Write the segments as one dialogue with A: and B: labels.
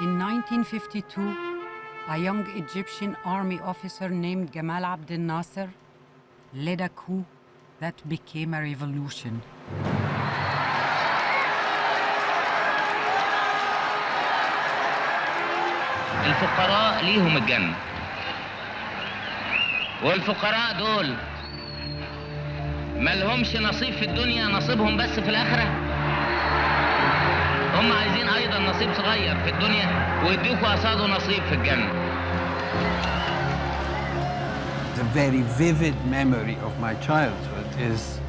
A: In 1952, a young Egyptian army officer named Gamal Abdel Nasser led a coup that became a revolution.
B: الفقراء ليهم الجنة، والفقراء دول ما لهمش نصيب في الدنيا، نصيبهم بس في الآخرة. هم عايزين أيضا نصيب صغير في الدنيا ويديكوا قصاده نصيب في الجنة.
C: The very vivid memory of my childhood is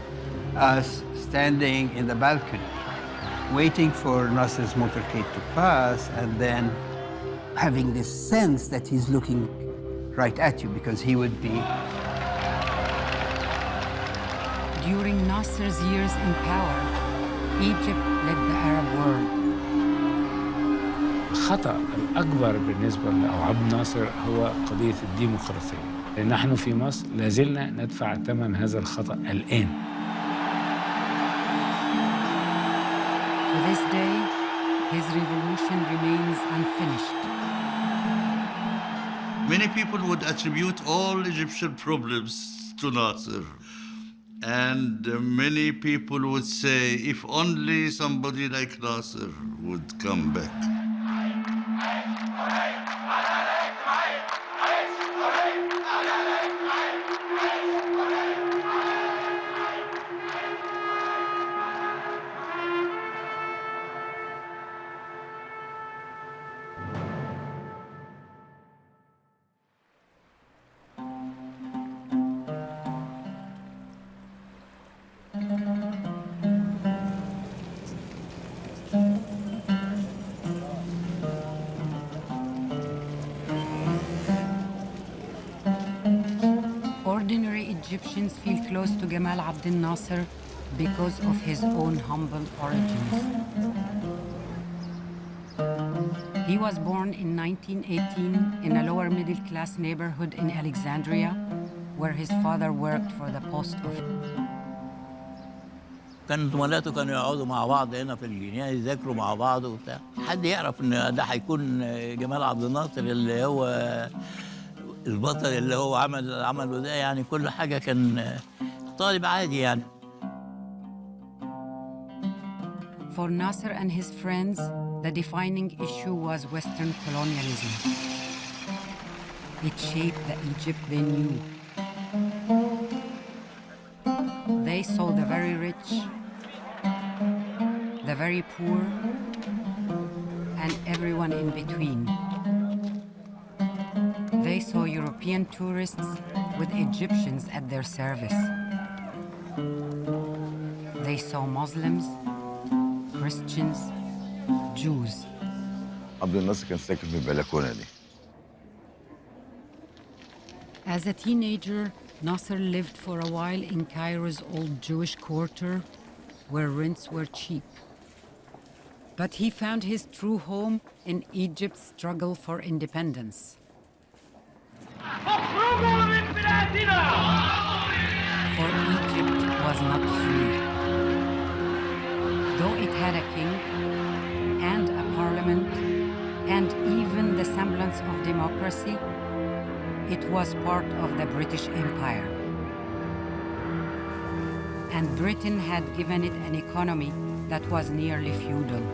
C: us standing in the balcony, waiting for Nasser's motorcade to pass, and then having this sense that he's looking right at you because he would be.
A: During Nasser's years in power, Egypt led the Arab world.
D: الخطأ الأكبر بالنسبة لعبد الناصر هو قضية الديمقراطية. نحن في مصر لازلنا ندفع ثمن هذا الخطأ الآن.
A: To this day, his revolution remains unfinished.
E: Many people would attribute all Egyptian problems to Nasser. And many people would say, if only somebody like Nasser would come back.
A: Ordinary Egyptians feel close to Gamal Abdel Nasser because of his own humble origins. He was born in 1918 in a lower-middle-class neighborhood in Alexandria, where his father worked for the post office.
F: كان زملاته كانوا يقعدوا مع بعض هنا في الجنينة يذاكروا مع بعض وبتاع. حد يعرف ان ده هيكون جمال عبد الناصر اللي هو البطل اللي هو عمله ده، يعني كل حاجة كان طالب عادي يعني.
A: For Nasser and his friends, the defining issue was Western colonialism. It shaped the Egypt they knew. They saw the very rich, the very poor, and everyone in between. They saw European tourists with Egyptians at their service. They saw Muslims, Christians, Jews.
G: عبد الناصر كان ساكن في البلكونة دي.
A: As a teenager, Nasser lived for a while in Cairo's old Jewish quarter, where rents were cheap. But he found his true home in Egypt's struggle for independence. For Egypt was not free. Though it had a king and a parliament and even the semblance of democracy, it was part of the British Empire. And Britain had given it an economy that was nearly feudal,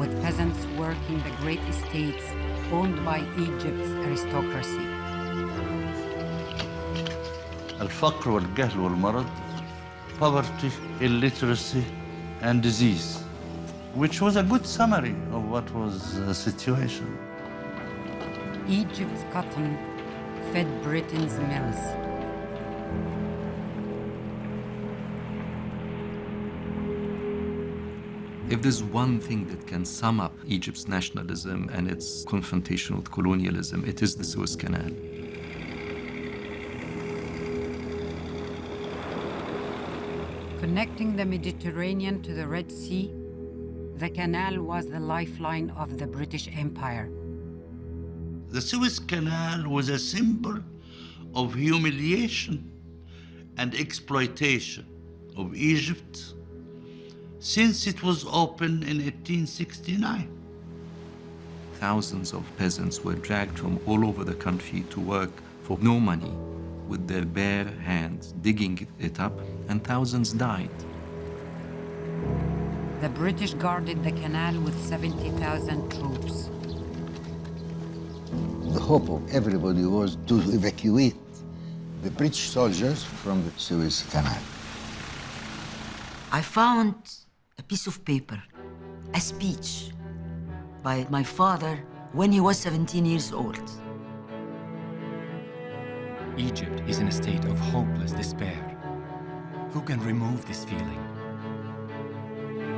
A: with peasants working the great estates owned by Egypt's aristocracy.
E: الفقر والجهل والمرض, poverty, illiteracy, and disease, which was a good summary of what was the situation.
A: Egypt's cotton fed Britain's mills.
H: If there's one thing that can sum up Egypt's nationalism and its confrontation with colonialism, it is the Suez Canal.
A: Connecting the Mediterranean to the Red Sea, the canal was the lifeline of the British Empire.
E: The Suez Canal was a symbol of humiliation and exploitation of Egypt since it was opened in 1869.
H: thousands of peasants were dragged from all over the country to work for no money, with their bare hands digging it up, and thousands died.
A: The British guarded the canal with 70,000 troops.
I: The hope of everybody was to evacuate the British soldiers from the Suez Canal.
J: I found a piece of paper, a speech by my father when he was 17 years old.
K: Egypt is in a state of hopeless despair. Who can remove this feeling?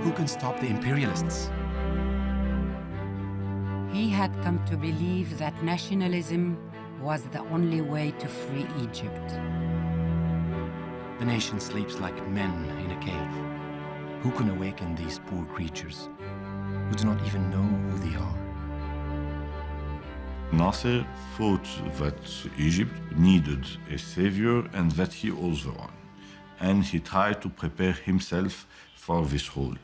K: Who can stop the imperialists?
A: He had come to believe that nationalism was the only way to free Egypt.
K: The nation sleeps like men in a cave. Who can awaken these poor creatures who do not even know who they are?
L: Nasser thought that Egypt needed a savior and that he was the one. And he tried to prepare himself for this role.